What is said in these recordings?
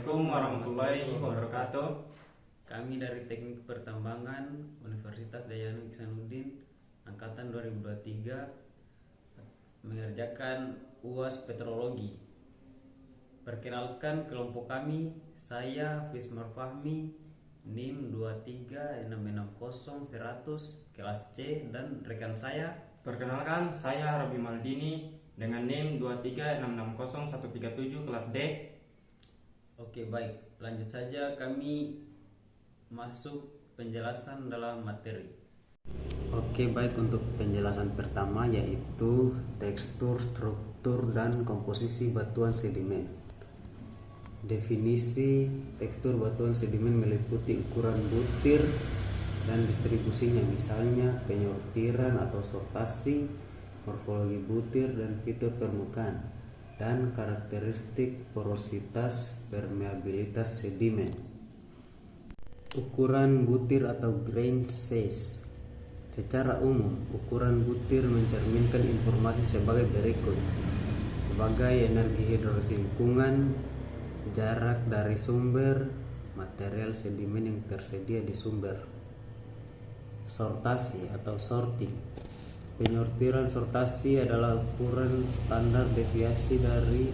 Assalamualaikum warahmatullahi wabarakatuh. Kami dari Teknik Pertambangan Universitas Dayanu Iksanuddin Angkatan 2023 mengerjakan UAS Petrologi. Perkenalkan kelompok kami, saya Fismar Fahmi, NIM 23660-100 kelas C, dan rekan saya. Perkenalkan, saya Robi Maldini dengan NIM 23660-137 kelas D. Oke, baik, lanjut saja kami masuk penjelasan dalam materi. Oke, baik, untuk penjelasan pertama yaitu tekstur, struktur, dan komposisi batuan sedimen. Definisi tekstur batuan sedimen meliputi ukuran butir dan distribusinya, misalnya penyortiran atau sortasi, morfologi butir dan fitur permukaan, dan karakteristik porositas permeabilitas sedimen. Ukuran butir atau grain size. Secara umum, ukuran butir mencerminkan informasi sebagai berikut: sebagai energi hidrologi lingkungan, jarak dari sumber, material sedimen yang tersedia di sumber. Sortasi atau sorting. Penyortiran sortasi adalah ukuran standar deviasi dari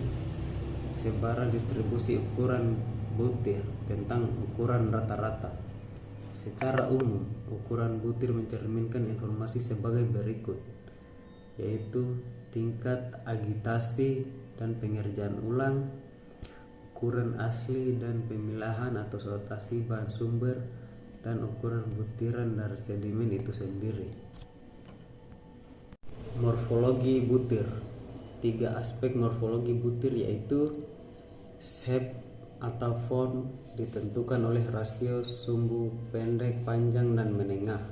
sebaran distribusi ukuran butir tentang ukuran rata-rata. Secara umum, ukuran butir mencerminkan informasi sebagai berikut, yaitu tingkat agitasi dan pengerjaan ulang, ukuran asli dan pemilahan atau sortasi bahan sumber, dan ukuran butiran dari sedimen itu sendiri. Morfologi butir. 3 aspek morfologi butir yaitu shape atau form ditentukan oleh rasio sumbu pendek, panjang, dan menengah.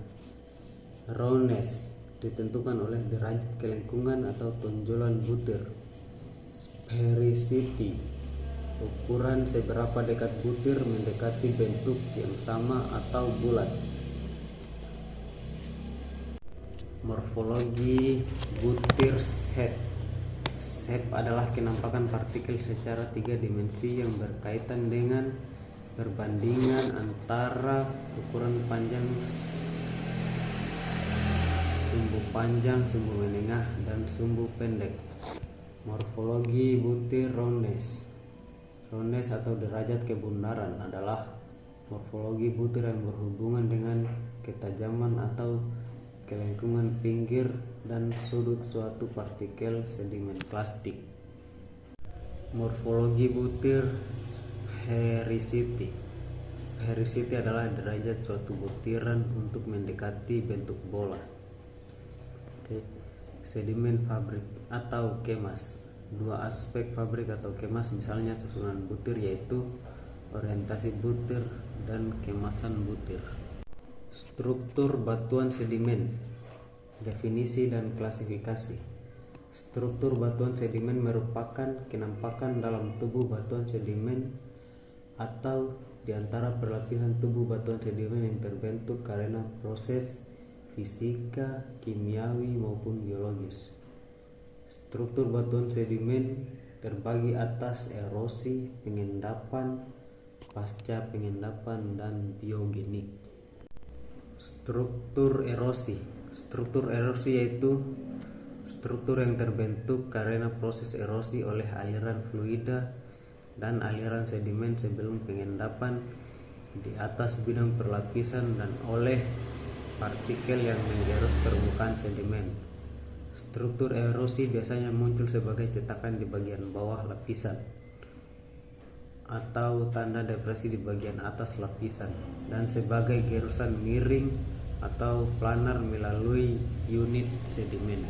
Roundness ditentukan oleh derajat kelengkungan atau tonjolan butir. Sphericity, ukuran seberapa dekat butir mendekati bentuk yang sama atau bulat. Morfologi butir shape. Shape adalah kenampakan partikel secara 3 dimensi yang berkaitan dengan perbandingan antara ukuran panjang sumbu panjang, sumbu menengah, dan sumbu pendek. Morfologi butir roundness. Roundness atau derajat kebundaran adalah morfologi butir yang berhubungan dengan ketajaman atau kelengkungan pinggir dan sudut suatu partikel sedimen plastik. Morfologi butir sphericity. Sphericity adalah derajat suatu butiran untuk mendekati bentuk bola. Sedimen fabrik atau kemas. 2 aspek fabrik atau kemas, misalnya susunan butir, yaitu orientasi butir dan kemasan butir. Struktur batuan sedimen. Definisi dan klasifikasi. Struktur batuan sedimen merupakan kenampakan dalam tubuh batuan sedimen atau di antara perlapisan tubuh batuan sedimen yang terbentuk karena proses fisika, kimiawi, maupun biologis. Struktur batuan sedimen terbagi atas erosi, pengendapan, pasca pengendapan, dan biogenik. Struktur erosi. Struktur erosi yaitu struktur yang terbentuk karena proses erosi oleh aliran fluida dan aliran sedimen sebelum pengendapan di atas bidang perlapisan dan oleh partikel yang menggerus permukaan sedimen. Struktur erosi biasanya muncul sebagai cetakan di bagian bawah lapisan atau tanda depresi di bagian atas lapisan, dan sebagai gerusan miring atau planar melalui unit sedimen.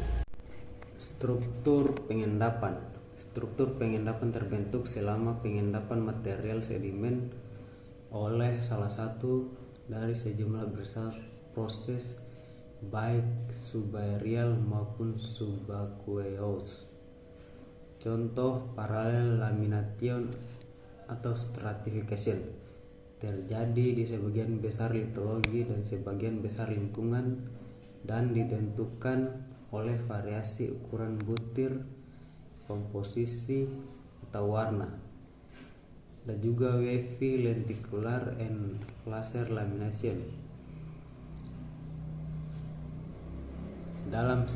Struktur pengendapan. Struktur pengendapan terbentuk selama pengendapan material sedimen oleh salah satu dari sejumlah besar proses, baik subaerial maupun subaqueous. Contoh paralel lamination atau stratification terjadi di sebagian besar litologi dan sebagian besar lingkungan, dan ditentukan oleh variasi ukuran butir, komposisi, atau warna. dan juga wavy lenticular and laser lamination. Dalam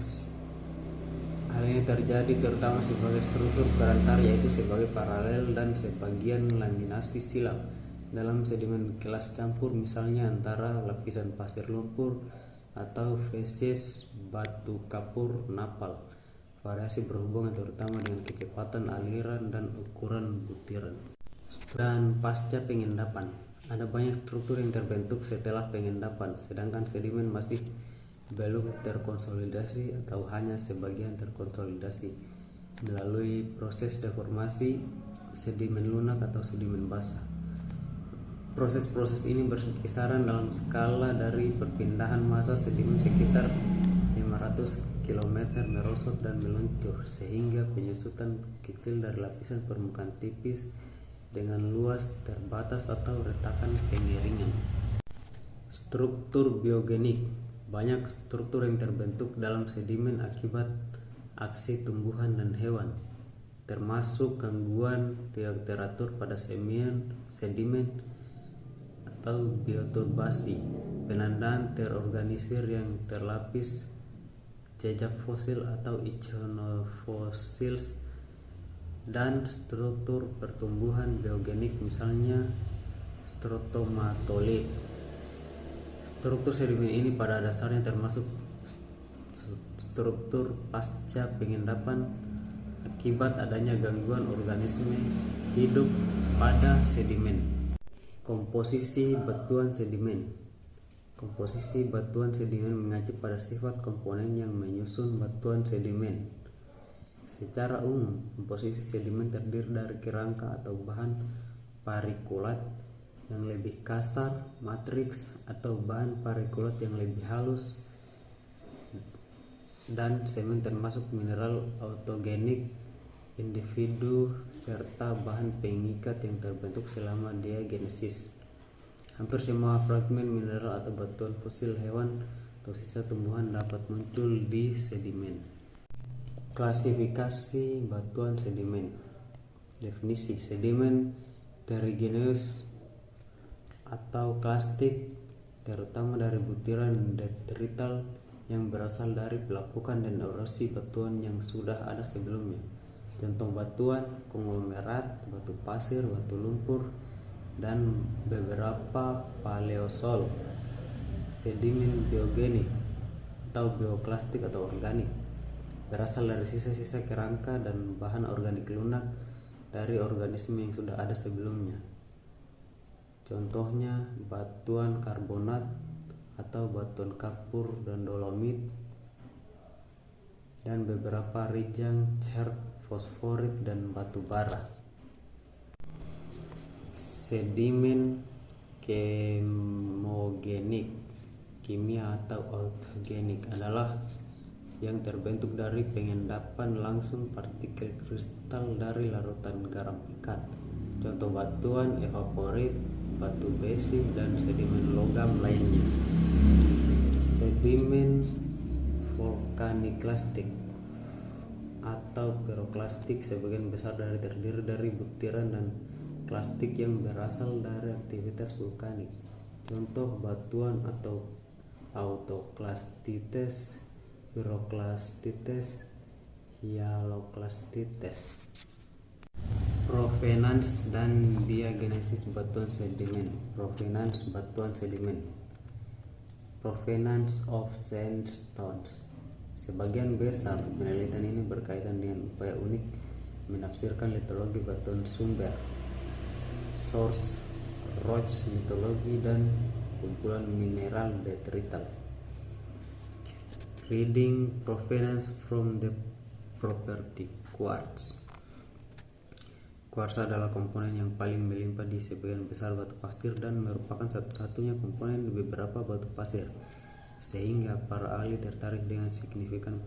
hal ini terjadi terutama sebagai struktur perantara, yaitu sebagai paralel dan sebagian laminasi silang dalam sedimen kelas campur, misalnya antara lapisan pasir lumpur atau feses batu kapur napal. Variasi berhubungan terutama dengan kecepatan aliran dan ukuran butiran. Dan pasca pengendapan, ada banyak struktur yang terbentuk setelah pengendapan, sedangkan sedimen masih belum terkonsolidasi atau hanya sebagian terkonsolidasi melalui proses deformasi sedimen lunak atau sedimen basah. Proses-proses ini berkisaran dalam skala dari perpindahan massa sedimen sekitar 500 km merosot dan meluncur, sehingga penyusutan kecil dari lapisan permukaan tipis dengan luas terbatas atau retakan pengeringan. Struktur biogenik. Banyak struktur yang terbentuk dalam sedimen akibat aksi tumbuhan dan hewan, termasuk gangguan tidak teratur pada sedimen atau bioturbasi, penandaan terorganisir yang terlapis, jejak fosil atau ichthyofossils, dan struktur pertumbuhan biogenik, misalnya stromatolith. Struktur sedimen ini pada dasarnya termasuk struktur pasca pengendapan akibat adanya gangguan organisme hidup pada sedimen. Komposisi batuan sedimen. Komposisi batuan sedimen mengacu pada sifat komponen yang menyusun batuan sedimen. Secara umum, komposisi sedimen terdiri dari kerangka atau bahan parikulat yang lebih kasar, matriks atau bahan parikulat yang lebih halus, dan semen termasuk mineral autogenik individu serta bahan pengikat yang terbentuk selama diagenesis. Hampir semua fragmen mineral atau batuan fosil hewan atau sisa tumbuhan dapat muncul di sedimen. Klasifikasi batuan sedimen. Definisi: sedimen terrigenous atau klastik, terutama dari butiran detrital yang berasal dari pelapukan dan erosi batuan yang sudah ada sebelumnya. Contoh batuan konglomerat, batu pasir, batu lumpur, dan beberapa paleosol. Sedimen biogenik atau bioklastik atau organik, berasal dari sisa-sisa kerangka dan bahan organik lunak dari organisme yang sudah ada sebelumnya. Contohnya batuan karbonat atau batuan kapur dan dolomit, dan beberapa rijang, chert, fosforit, dan batu bara. Sedimen kemogenik, kimia atau autogenik, adalah yang terbentuk dari pengendapan langsung partikel kristal dari larutan garam pekat. Contoh batuan evaporit, batu besi, dan sedimen logam lainnya. Sedimen vulkaniklastik atau piroklastik sebagian besar terdiri dari butiran dan klastik yang berasal dari aktivitas vulkanik. Contoh batuan atau autoklastites, piroklastites, hyaloklastites. Provenance dan diagenesis batuan sedimen. Provenance batuan sedimen. Provenance of sandstones. Sebagian besar penelitian ini berkaitan dengan upaya unik menafsirkan litologi batuan sumber, source rock litologi, dan kumpulan mineral detrital. Reading provenance from the property quartz. Kuarsa adalah komponen yang paling melimpah di sebagian besar batu pasir dan merupakan satu-satunya komponen di beberapa batu pasir, sehingga para ahli tertarik dengan signifikan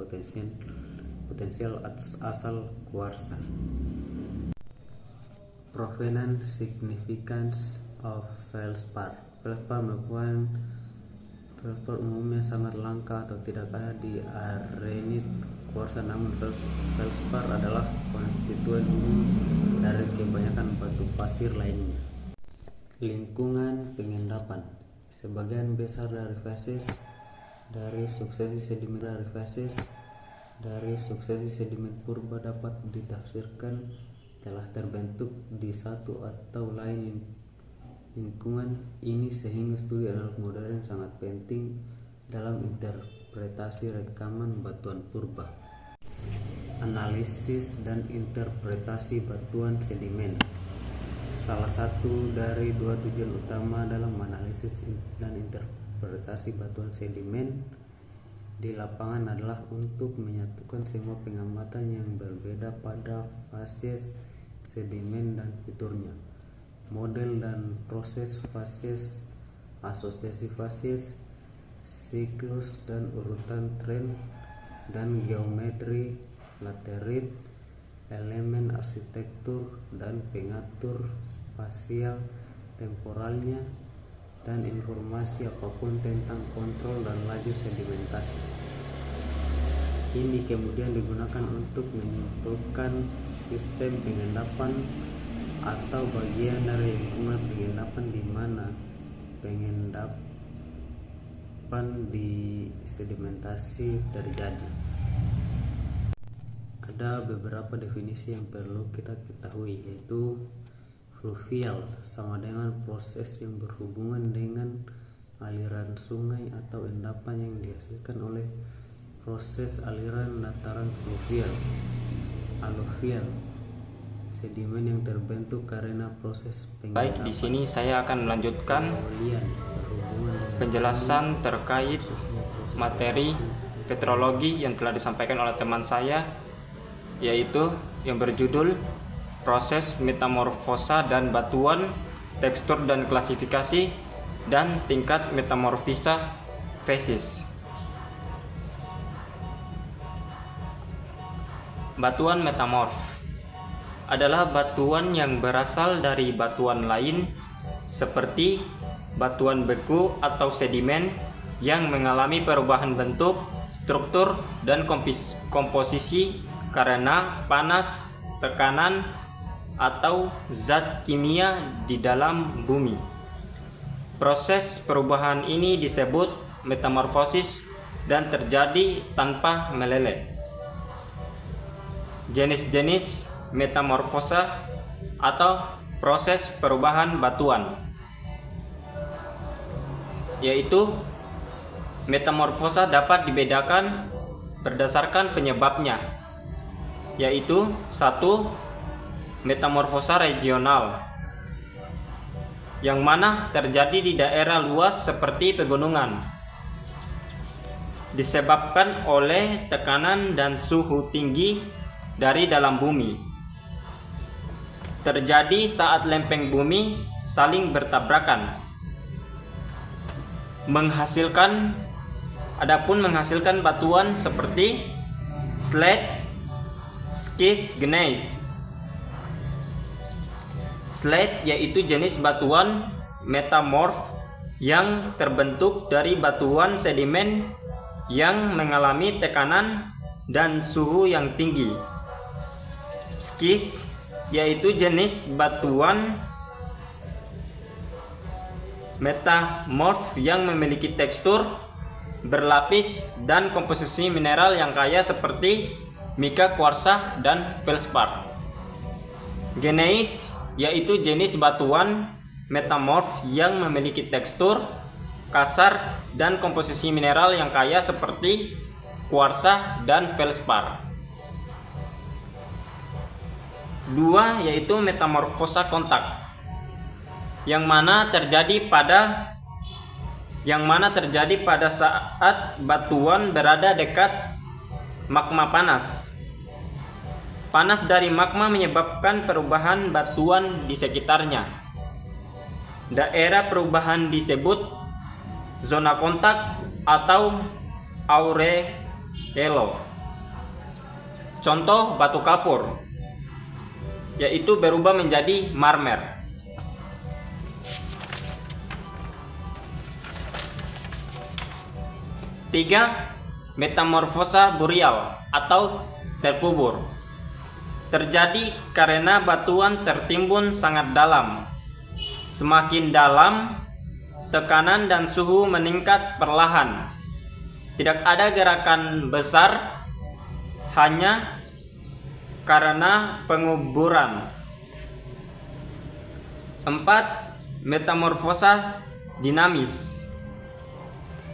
potensial asal kuarsa. Provenance significance of feldspar. Feldspar merupakan Feldspar umumnya sangat langka atau tidak ada di arenit kuarsa, namun feldspar adalah konstituen umum dari kebanyakan batu pasir lainnya. Lingkungan pengendapan. Sebagian besar dari fases dari suksesi sedimen purba dapat ditafsirkan telah terbentuk di satu atau lain lingkungan ini, sehingga studi analog modern sangat penting dalam interpretasi rekaman batuan purba. Analisis dan interpretasi batuan sedimen. Salah satu dari dua tujuan utama dalam analisis dan interpretasi batuan sedimen di lapangan adalah untuk menyatukan semua pengamatan yang berbeda pada fases sedimen dan fiturnya, model dan proses fases, asosiasi fases, siklus dan urutan tren, dan geometri laterit, elemen arsitektur dan pengatur spasial temporalnya, dan informasi apapun tentang kontrol dan laju sedimentasi. Ini kemudian digunakan untuk menyimpulkan sistem pengendapan atau bagian dari lingkungan pengendapan di mana pengendapan di sedimentasi terjadi. Ada beberapa definisi yang perlu kita ketahui, yaitu fluvial sama dengan proses yang berhubungan dengan aliran sungai atau endapan yang dihasilkan oleh proses aliran dataran fluvial. Aluvial, sedimen yang terbentuk karena proses pengendapan. Baik, di sini saya akan melanjutkan penjelasan terkait materi petrologi yang telah disampaikan oleh teman saya, yaitu yang berjudul proses metamorfosa dan batuan, tekstur dan klasifikasi, dan tingkat metamorfisa fases. Batuan metamorf adalah batuan yang berasal dari batuan lain seperti batuan beku atau sedimen yang mengalami perubahan bentuk, struktur, dan komposisi karena panas, tekanan, atau zat kimia di dalam bumi. Proses perubahan ini disebut metamorfosis dan terjadi tanpa meleleh. Jenis-jenis metamorfosa atau proses perubahan batuan, yaitu metamorfosa dapat dibedakan berdasarkan penyebabnya, yaitu 1. Metamorfosa regional, yang mana terjadi di daerah luas seperti pegunungan, disebabkan oleh tekanan dan suhu tinggi dari dalam bumi. Terjadi saat lempeng bumi saling bertabrakan, menghasilkan batuan seperti slate, schist, gneiss. Slate yaitu jenis batuan metamorf yang terbentuk dari batuan sedimen yang mengalami tekanan dan suhu yang tinggi. Schist yaitu jenis batuan metamorf yang memiliki tekstur berlapis dan komposisi mineral yang kaya seperti mika, kuarsa, dan feldspar. Gneiss yaitu jenis batuan metamorf yang memiliki tekstur kasar dan komposisi mineral yang kaya seperti kuarsa dan feldspar. 2 yaitu metamorfosa kontak, yang mana terjadi pada saat batuan berada dekat magma panas. Panas dari magma menyebabkan perubahan batuan di sekitarnya. Daerah perubahan disebut zona kontak atau aurelo. Contoh batu kapur, yaitu berubah menjadi marmer. 3. Metamorfosa burial atau terkubur. Terjadi karena batuan tertimbun sangat dalam. Semakin dalam, tekanan dan suhu meningkat perlahan. Tidak ada gerakan besar, hanya karena penguburan. 4. Metamorfosa dinamis.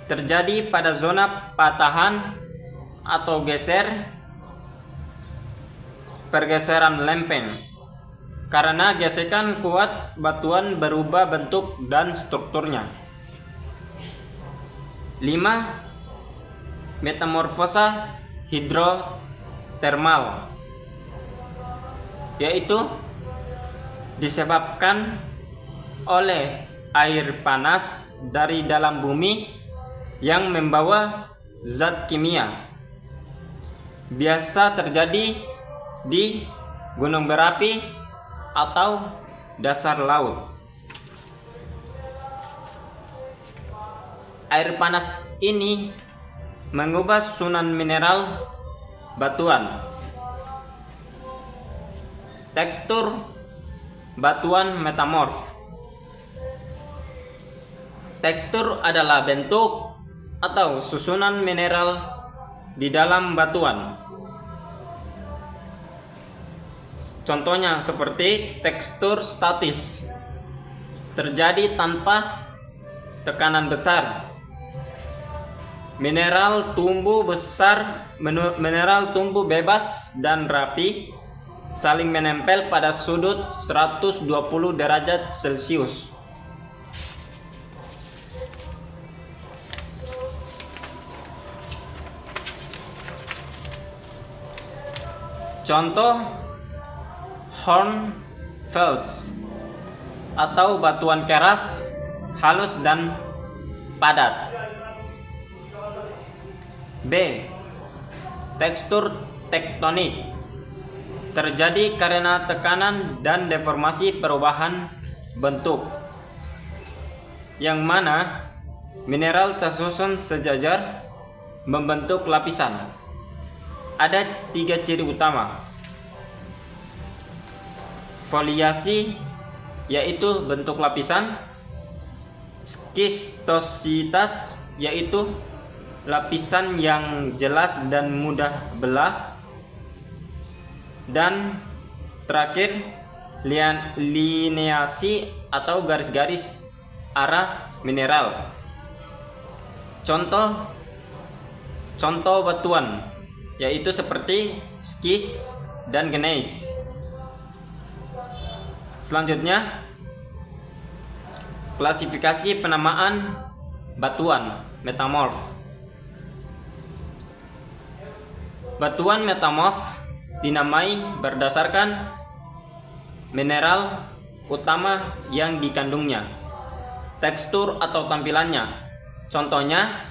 Terjadi pada zona patahan atau pergeseran lempeng. Karena gesekan kuat, batuan berubah bentuk dan strukturnya. 5. Metamorfosa hidrotermal, yaitu disebabkan oleh air panas dari dalam bumi yang membawa zat kimia. Biasa terjadi di gunung berapi atau dasar laut. Air panas ini mengubah susunan mineral batuan. Tekstur batuan metamorf. Tekstur adalah bentuk atau susunan mineral di dalam batuan. Contohnya seperti tekstur statis, terjadi tanpa tekanan besar. Mineral tumbuh bebas dan rapi, saling menempel pada sudut 120 derajat Celcius. Contoh hornfels atau batuan keras, halus dan padat. B. Tekstur tektonik. Terjadi karena tekanan dan deformasi perubahan bentuk, yang mana mineral tersusun sejajar membentuk lapisan. Ada 3 ciri utama. Foliasi, yaitu bentuk lapisan. Skistositas, yaitu lapisan yang jelas dan mudah belah. Dan terakhir, lineasi atau garis-garis arah mineral. Contoh batuan, yaitu seperti skis dan gneiss. Selanjutnya, klasifikasi penamaan batuan metamorf. Batuan metamorf dinamai berdasarkan mineral utama yang dikandungnya, tekstur atau tampilannya. Contohnya,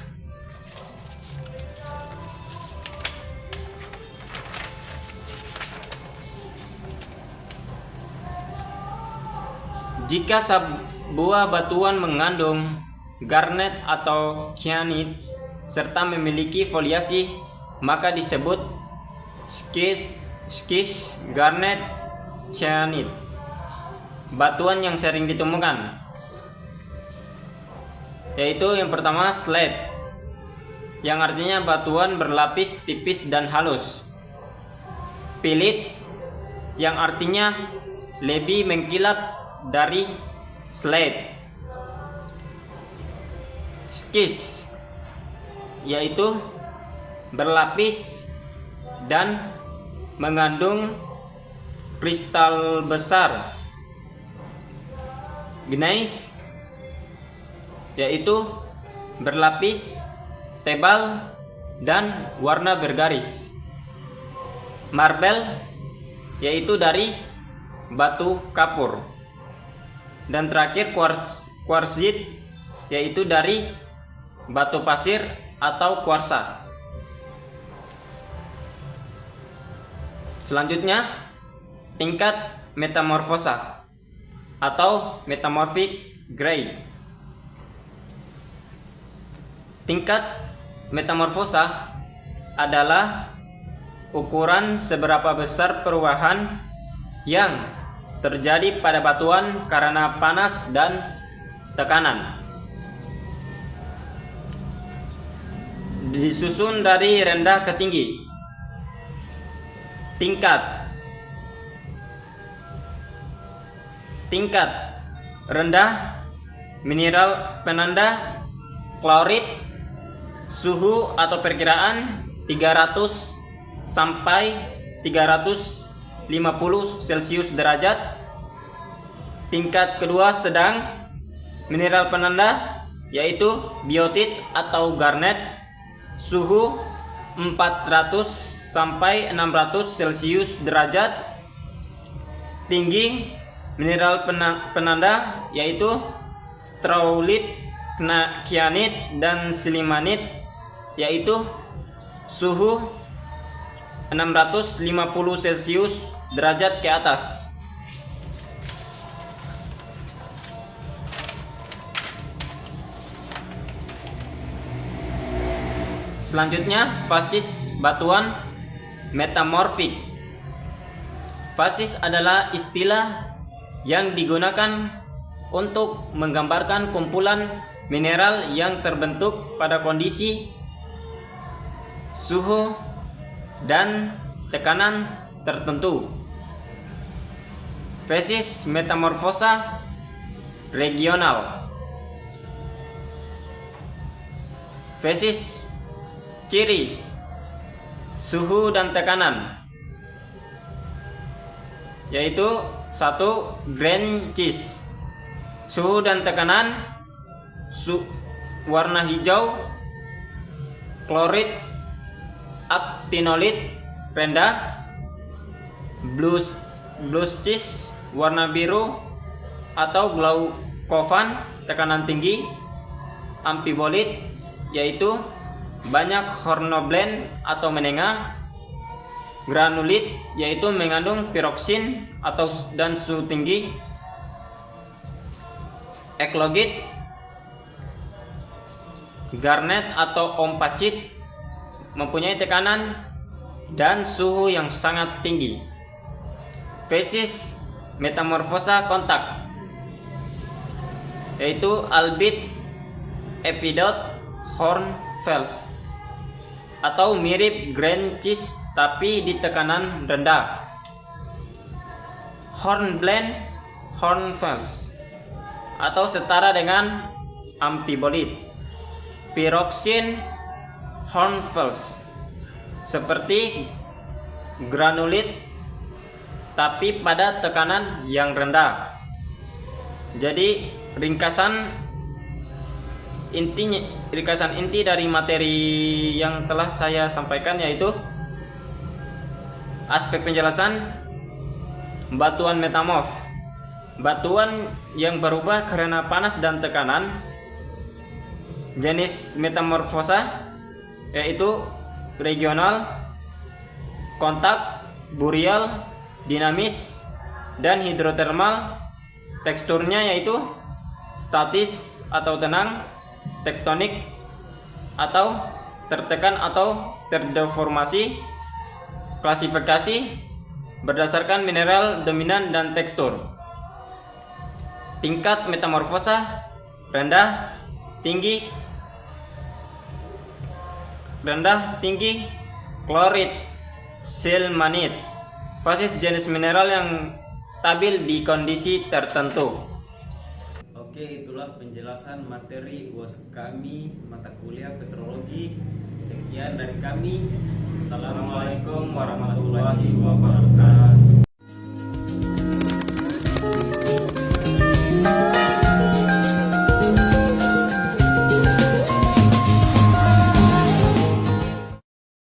jika sebuah batuan mengandung garnet atau kyanit serta memiliki foliasi, maka disebut skis garnet kyanit. Batuan yang sering ditemukan yaitu yang pertama slate, yang artinya batuan berlapis tipis dan halus. Pilit, yang artinya lebih mengkilap dari slate. Skis, yaitu berlapis dan mengandung kristal besar. Gneiss, yaitu berlapis, tebal dan warna bergaris. Marble, yaitu dari batu kapur. Dan terakhir quartzite, yaitu dari batu pasir atau kuarsa. Selanjutnya, tingkat metamorfosa atau metamorphic grade. Tingkat metamorfosa adalah ukuran seberapa besar perubahan yang terjadi pada batuan karena panas dan tekanan. Disusun dari rendah ke tinggi. Tingkat rendah, mineral penanda, klorid, suhu atau perkiraan 300 sampai 350 Celcius derajat. Tingkat kedua sedang, mineral penanda yaitu biotit atau garnet, suhu 400 sampai 600 Celcius derajat. Tinggi, mineral penanda yaitu straulit, kyanit, dan silimanit yaitu suhu 650 Celcius derajat ke atas. Selanjutnya, fasis batuan metamorfik. Fasis adalah istilah yang digunakan untuk menggambarkan kumpulan mineral yang terbentuk pada kondisi suhu dan tekanan tertentu. Fasis metamorfosa regional. Fasis ciri, suhu dan tekanan, yaitu 1. Grain cheese, suhu dan tekanan warna hijau, klorid, aktinolit rendah, blue cheese warna biru atau glaukovan tekanan tinggi, amfibolit yaitu banyak hornoblend atau menengah, granulit yaitu mengandung piroksin dan suhu tinggi, eklogit, garnet atau ompacit mempunyai tekanan dan suhu yang sangat tinggi. Fasis metamorfosa kontak yaitu albit, epidot, hornfels atau mirip grain cheese tapi di tekanan rendah. Hornblende, hornfels atau setara dengan amfibolit. Piroksin, hornfels seperti granulit tapi pada tekanan yang rendah. Jadi ringkasan inti dari materi yang telah saya sampaikan yaitu aspek penjelasan batuan metamorf, batuan yang berubah karena panas dan tekanan. Jenis metamorfosa yaitu regional, kontak, burial, dinamis, dan hidrotermal. Teksturnya yaitu statis atau tenang, tektonik atau tertekan atau terdeformasi. Klasifikasi berdasarkan mineral dominan dan tekstur. Tingkat metamorfosa rendah, tinggi, klorid, silmanit. Fasis jenis mineral yang stabil di kondisi tertentu. Oke, itulah penjelasan materi UAS kami mata kuliah petrologi. Sekian dari kami. Assalamualaikum warahmatullahi wabarakatuh.